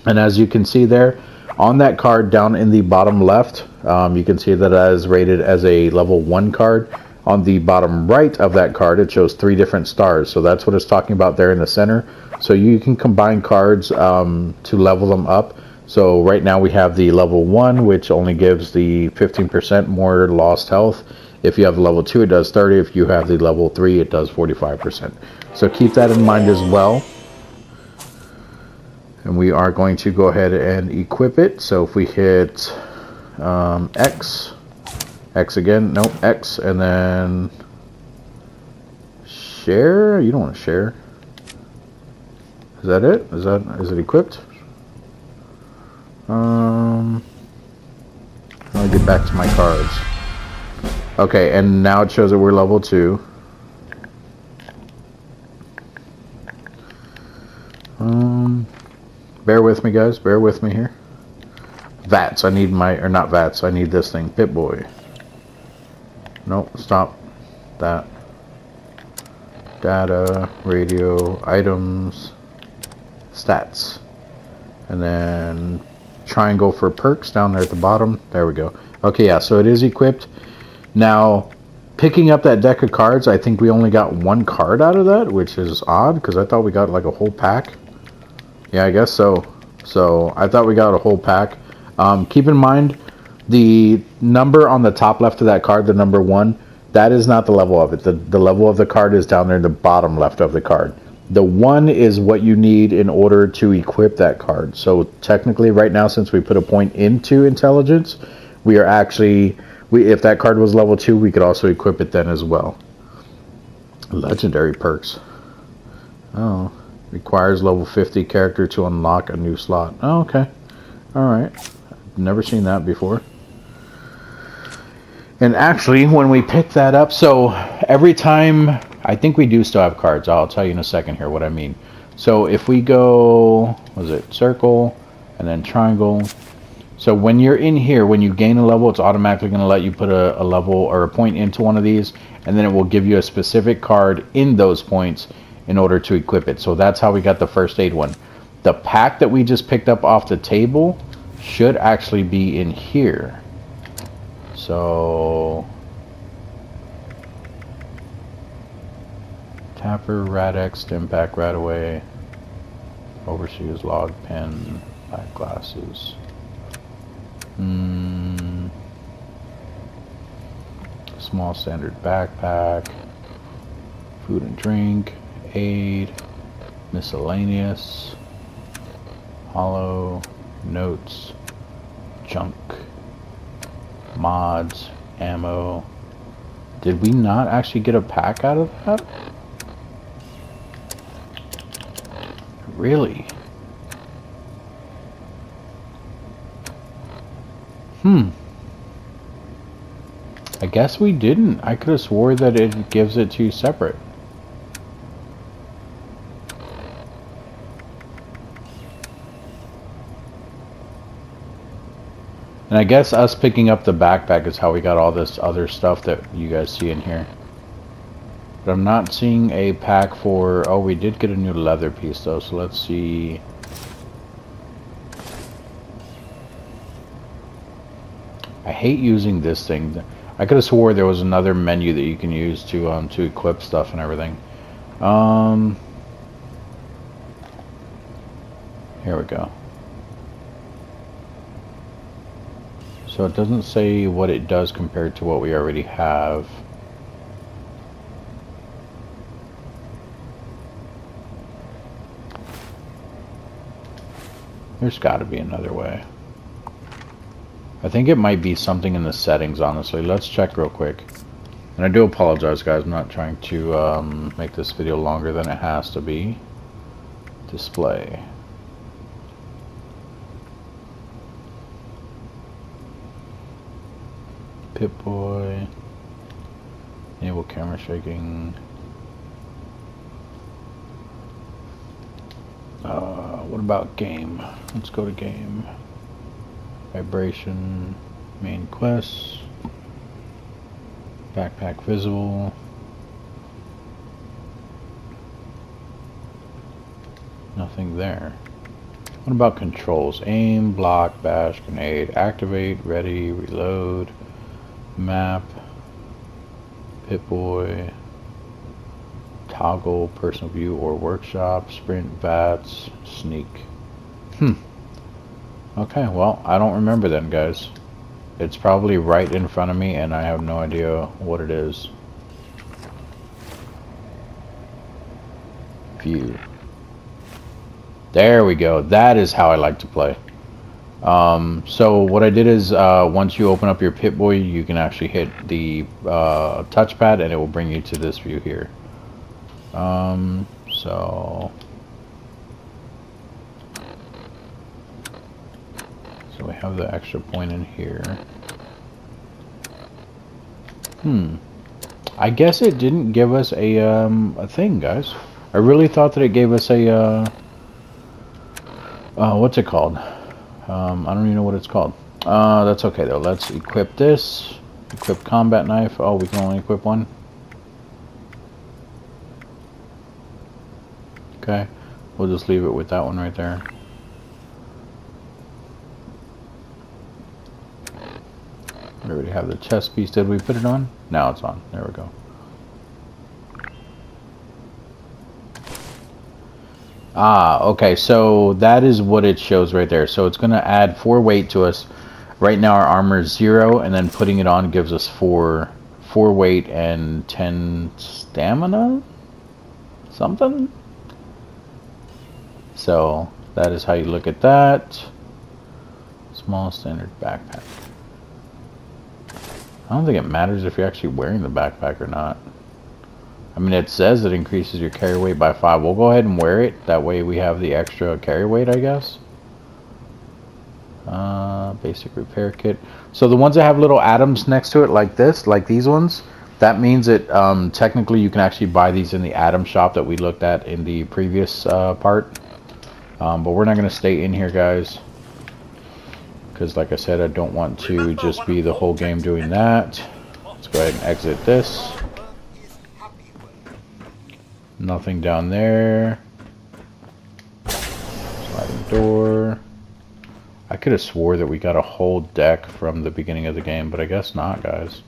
And as you can see there, on that card down in the bottom left, you can see that it is rated as a level 1 card. On the bottom right of that card, it shows 3 different stars. So that's what it's talking about there in the center. So you can combine cards to level them up. So right now we have the level 1, which only gives the 15% more lost health. If you have the level 2, it does 30. If you have the level 3, it does 45%. So keep that in mind as well. And we are going to go ahead and equip it. So if we hit X, X again, no, X, and then share. You don't want to share. Is that it? Is it equipped? I'll get back to my cards. Okay, and now it shows that we're level 2. with me, guys. Bear with me here. VATS. I need my... Or not VATS. I need this thing. Pip-Boy. Nope. Stop. That. Data. Radio. Items. Stats. And then triangle for perks down there at the bottom. There we go. Okay, yeah. So it is equipped. Now... Picking up that deck of cards, I think we only got one card out of that, which is odd, because I thought we got like a whole pack. Yeah, I guess so. So, I thought we got a whole pack. Keep in mind, the number on the top left of that card, the number 1, that is not the level of it. The level of the card is down there in the bottom left of the card. The 1 is what you need in order to equip that card. So, technically, right now, since we put a point into intelligence, we are actually... if that card was level 2, we could also equip it then as well. Legendary perks. Oh. Requires level 50 character to unlock a new slot. Oh, okay. Alright. Never seen that before. And actually, when we pick that up, so every time... I think we do still have cards. I'll tell you in a second here what I mean. So if we go... what is it? Circle. And then triangle... So when you're in here, when you gain a level, it's automatically going to let you put a level or a point into one of these, and then it will give you a specific card in those points in order to equip it. So that's how we got the first aid one. The pack that we just picked up off the table should actually be in here. So... Tapper, Radex, Stimpack, Radaway, Overseer's Log Pen, Black Glasses. Small standard backpack, food and drink, aid, miscellaneous, hollow, notes, junk, mods, ammo. Did we not actually get a pack out of that? Really? I guess we didn't. I could have swore that it gives it to you separate. And I guess us picking up the backpack is how we got all this other stuff that you guys see in here. But I'm not seeing a pack for... Oh, we did get a new leather piece though, so let's see... I hate using this thing. I could have swore there was another menu that you can use to equip stuff and everything. Here we go. So it doesn't say what it does compared to what we already have. There's got to be another way. I think it might be something in the settings, honestly. Let's check real quick. And I do apologize, guys. I'm not trying to make this video longer than it has to be. Display. Pip-Boy. Enable camera shaking. What about game? Let's go to game. Vibration, main quests, backpack visible, nothing there. What about controls? Aim, block, bash, grenade, activate, ready, reload, map, Pip-Boy, toggle, personal view or workshop, sprint, VATS, sneak. Okay, well, I don't remember then, guys. It's probably right in front of me, and I have no idea what it is. View. There we go. That is how I like to play. So what I did is, once you open up your Pip-Boy, you can actually hit the touchpad, and it will bring you to this view here. So we have the extra point in here. I guess it didn't give us a thing, guys. I really thought that it gave us a what's it called? I don't even know what it's called. That's okay though. Let's equip this. Equip combat knife. Oh, we can only equip one. Okay, we'll just leave it with that one right there. We already have the chest piece. Did we put it on? Now it's on. There we go. Ah, okay, so that is what it shows right there. So it's going to add 4 weight to us. Right now our armor is 0, and then putting it on gives us 4 weight and 10 stamina? Something? So that is how you look at that. Small standard backpack. I don't think it matters if you're actually wearing the backpack or not. I mean, it says it increases your carry weight by 5. We'll go ahead and wear it. That way we have the extra carry weight, I guess. Basic repair kit. So the ones that have little atoms next to it like this, like these ones, that means that technically you can actually buy these in the atom shop that we looked at in the previous part. But we're not going to stay in here, guys. Because like I said, I don't want to just be the whole game doing that. Let's go ahead and exit this. Nothing down there. Sliding door. I could have swore that we got a whole deck from the beginning of the game, but I guess not, guys.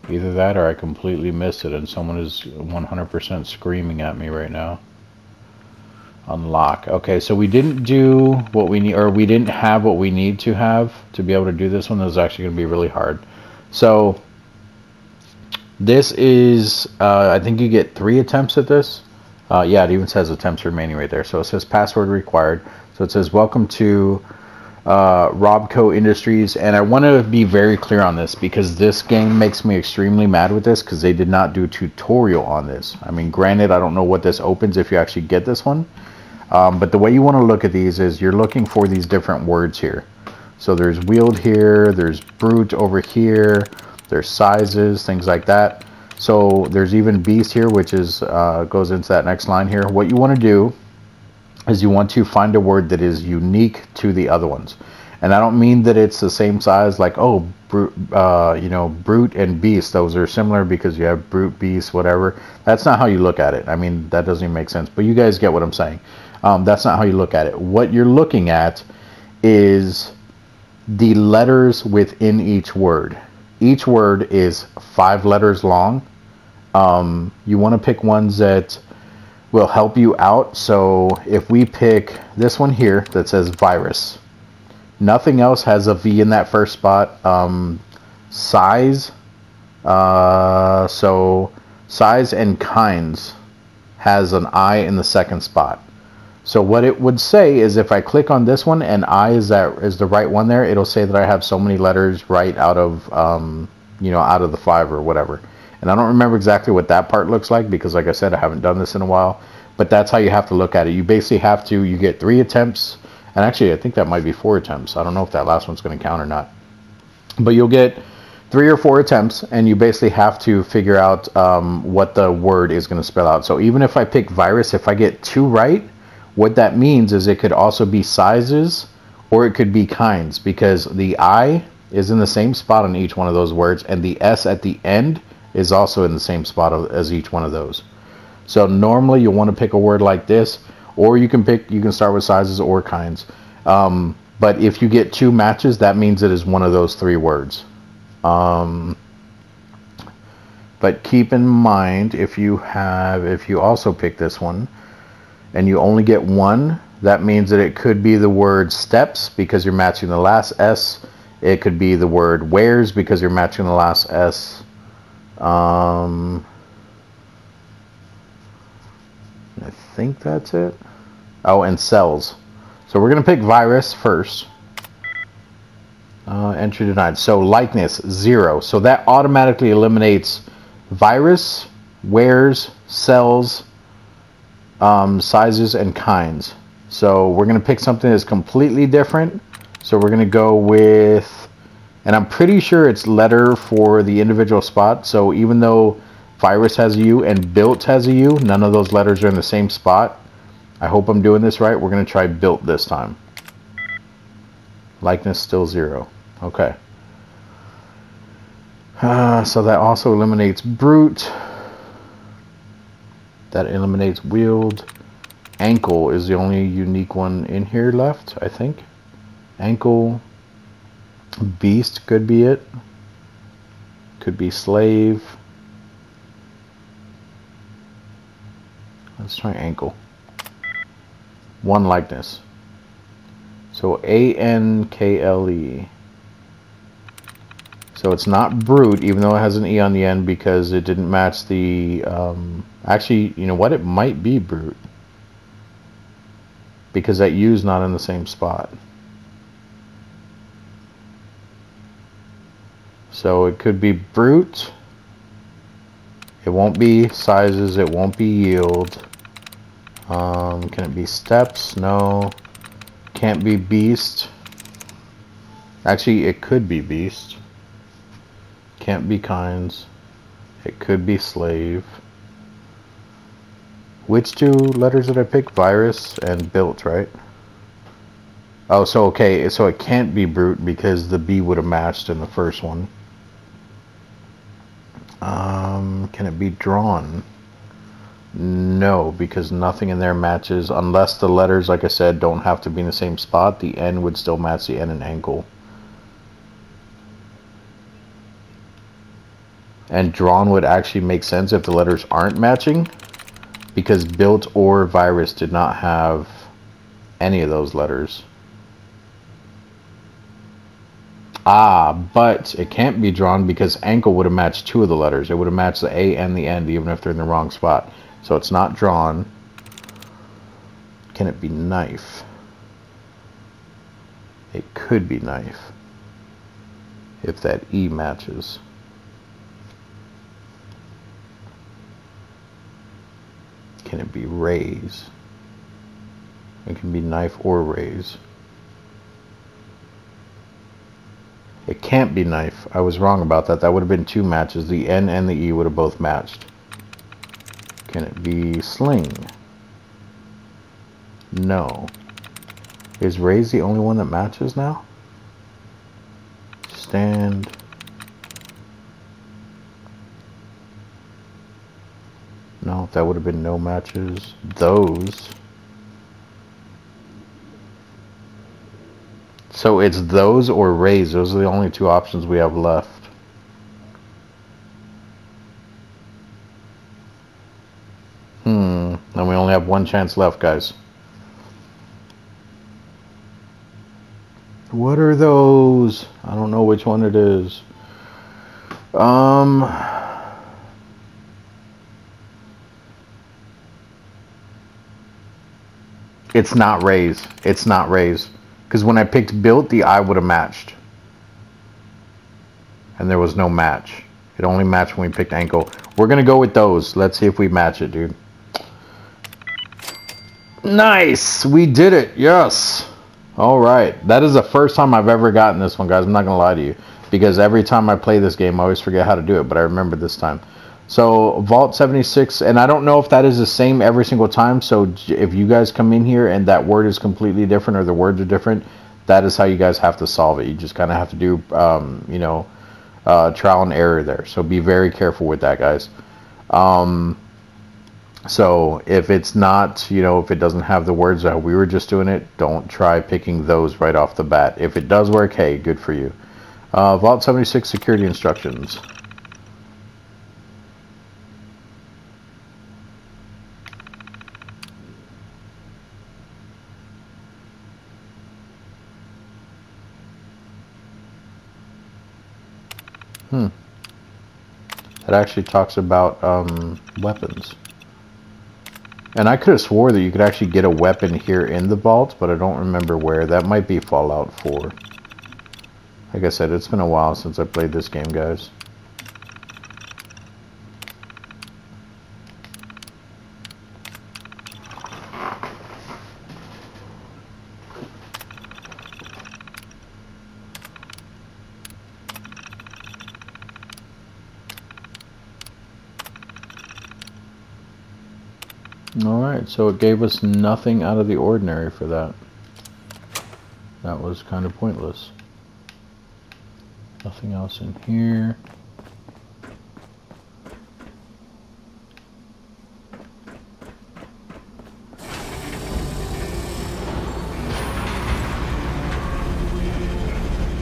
Either that or I completely missed it and someone is 100% screaming at me right now. Unlock. Okay, so we didn't do what we need, or we didn't have what we need to have to be able to do this one. This is actually going to be really hard. So this is, I think you get 3 attempts at this. Yeah, it even says attempts remaining right there. So it says password required. So it says welcome to Robco Industries. And I want to be very clear on this because this game makes me extremely mad with this because they did not do a tutorial on this. I mean, granted, I don't know what this opens if you actually get this one. But the way you want to look at these is you're looking for these different words here. So there's wield here, there's brute over here, there's sizes, things like that. So there's even beast here, which is goes into that next line here. What you want to do is you want to find a word that is unique to the other ones. And I don't mean that it's the same size, like, oh, brute, you know, brute and beast, those are similar because you have brute, beast, whatever. That's not how you look at it. I mean, that doesn't even make sense, but you guys get what I'm saying. That's not how you look at it. What you're looking at is the letters within each word. Each word is 5 letters long. You want to pick ones that will help you out. So if we pick this one here that says virus, nothing else has a V in that first spot. Size, so size and kinds has an I in the second spot. So what it would say is if I click on this one and I is the right one there, it'll say that I have so many letters right out of you know, out of the 5 or whatever. And I don't remember exactly what that part looks like because, like I said, I haven't done this in a while. But that's how you have to look at it. You basically have to, you get 3 attempts. And actually, I think that might be 4 attempts. I don't know if that last one's going to count or not. But you'll get 3 or 4 attempts, and you basically have to figure out what the word is going to spell out. So even if I pick virus, if I get 2 right, what that means is it could also be sizes or it could be kinds, because the I is in the same spot on each one of those words, and the S at the end is also in the same spot as each one of those. So normally you'll want to pick a word like this, or you can start with sizes or kinds. But if you get 2 matches, that means it is one of those 3 words. But keep in mind, if you also pick this one and you only get 1, that means that it could be the word steps because you're matching the last S. It could be the word wares because you're matching the last S. I think that's it. Oh, and cells. So we're going to pick virus first. Entry denied. So likeness, 0. So that automatically eliminates virus, wares, cells, sizes, and kinds. So we're going to pick something that's completely different. So we're going to go with, and I'm pretty sure it's letter for the individual spot. So even though virus has a U and built has a U, none of those letters are in the same spot. I hope I'm doing this right. We're going to try built this time. Likeness still 0. Okay. So that also eliminates brute. That eliminates wield. Ankle is the only unique one in here left, I think. Ankle. Beast could be it. Could be slave. Let's try ankle. 1 likeness. So ANKLE. So it's not brute, even though it has an E on the end, because it didn't match the... actually, you know what? It might be brute. Because that U's not in the same spot. So it could be brute. It won't be sizes. It won't be yield. Can it be steps? No. Can't be beast. Actually, it could be beast. Can't be kinds. It could be slave. Which 2 letters did I pick? Virus and built, right? Oh, so okay, so it can't be brute because the B would have matched in the first one. Can it be drawn? No, because nothing in there matches unless the letters, like I said, don't have to be in the same spot. The N would still match the N in ankle. And drawn would actually make sense if the letters aren't matching, because built or virus did not have any of those letters. But it can't be drawn because ankle would have matched 2 of the letters. It would have matched the A and the N even if they're in the wrong spot. So it's not drawn. Can it be knife? It could be knife if that E matches. Can it be raise? It can be knife or raise. It can't be knife. I was wrong about that. That would have been 2 matches. The N and the E would have both matched. Can it be sling? No. Is raise the only one that matches now? Stand. No, that would have been no matches. Those. So it's those or raise. Those are the only 2 options we have left. And we only have 1 chance left, guys. What are those? I don't know which one it is. It's not raise. It's not raise. Because when I picked built, the I would have matched. And there was no match. It only matched when we picked ankle. We're going to go with those. Let's see if we match it, dude. Nice! We did it. Yes. Alright. That is the first time I've ever gotten this one, guys. I'm not going to lie to you. Because every time I play this game, I always forget how to do it. But I remember this time. So, Vault 76, and I don't know if that is the same every single time, so if you guys come in here and that word is completely different or the words are different, that is how you guys have to solve it. You just kind of have to do, you know, trial and error there. So be very careful with that, guys. So if it's not, you know, if it doesn't have the words that we were just doing it, don't try picking those right off the bat. If it does work, hey, good for you. Vault 76 security instructions. It actually talks about weapons. And I could have swore that you could actually get a weapon here in the vault, but I don't remember where. That might be Fallout 4. Like I said, it's been a while since I played this game, guys. Alright, so it gave us nothing out of the ordinary for that. That was kind of pointless. Nothing else in here.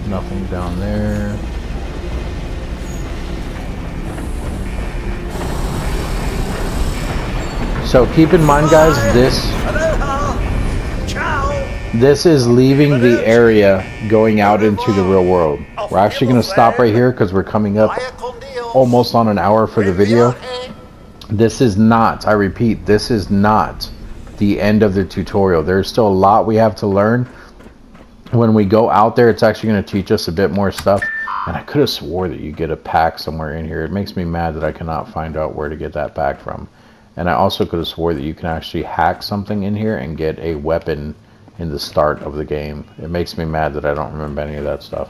Nothing down there. So keep in mind, guys, this is leaving the area going out into the real world. We're actually going to stop right here because we're coming up almost on an hour for the video. This is not, I repeat, this is not the end of the tutorial. There's still a lot we have to learn. When we go out there, it's actually going to teach us a bit more stuff. And I could have swore that you get a pack somewhere in here. It makes me mad that I cannot find out where to get that pack from. And I also could have swore that you can actually hack something in here and get a weapon in the start of the game. It makes me mad that I don't remember any of that stuff.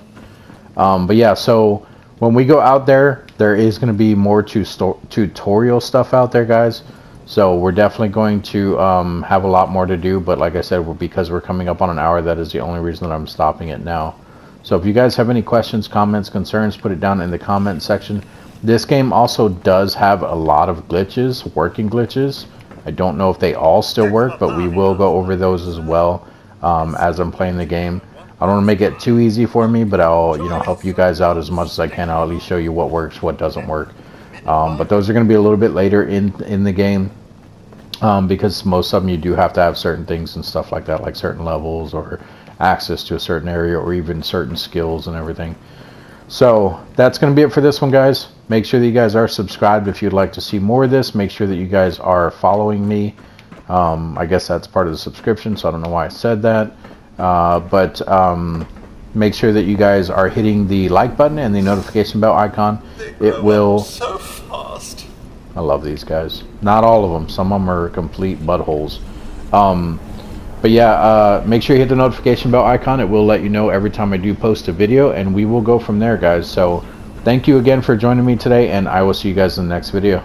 But yeah, so when we go out there, there is going to be more tutorial stuff out there, guys. So we're definitely going to have a lot more to do. But like I said, because we're coming up on an hour, that is the only reason that I'm stopping it now. So if you guys have any questions, comments, concerns, put it down in the comment section. This game also does have a lot of glitches, working glitches. I don't know if they all still work, but we will go over those as well as I'm playing the game. I don't want to make it too easy for me, but I'll help you guys out as much as I can. I'll at least show you what works, what doesn't work. But those are going to be a little bit later in the game because most of them you do have to have certain things and stuff like that, like certain levels or access to a certain area or even certain skills and everything. So that's going to be it for this one, guys. Make sure that you guys are subscribed if you'd like to see more of this. Make sure that you guys are following me. I guess that's part of the subscription, so I don't know why I said that. But make sure that you guys are hitting the like button and the notification bell icon. It will... So fast. I love these guys. Not all of them. Some of them are complete buttholes. But yeah, make sure you hit the notification bell icon. It will let you know every time I do post a video, and we will go from there, guys. So thank you again for joining me today, and I will see you guys in the next video.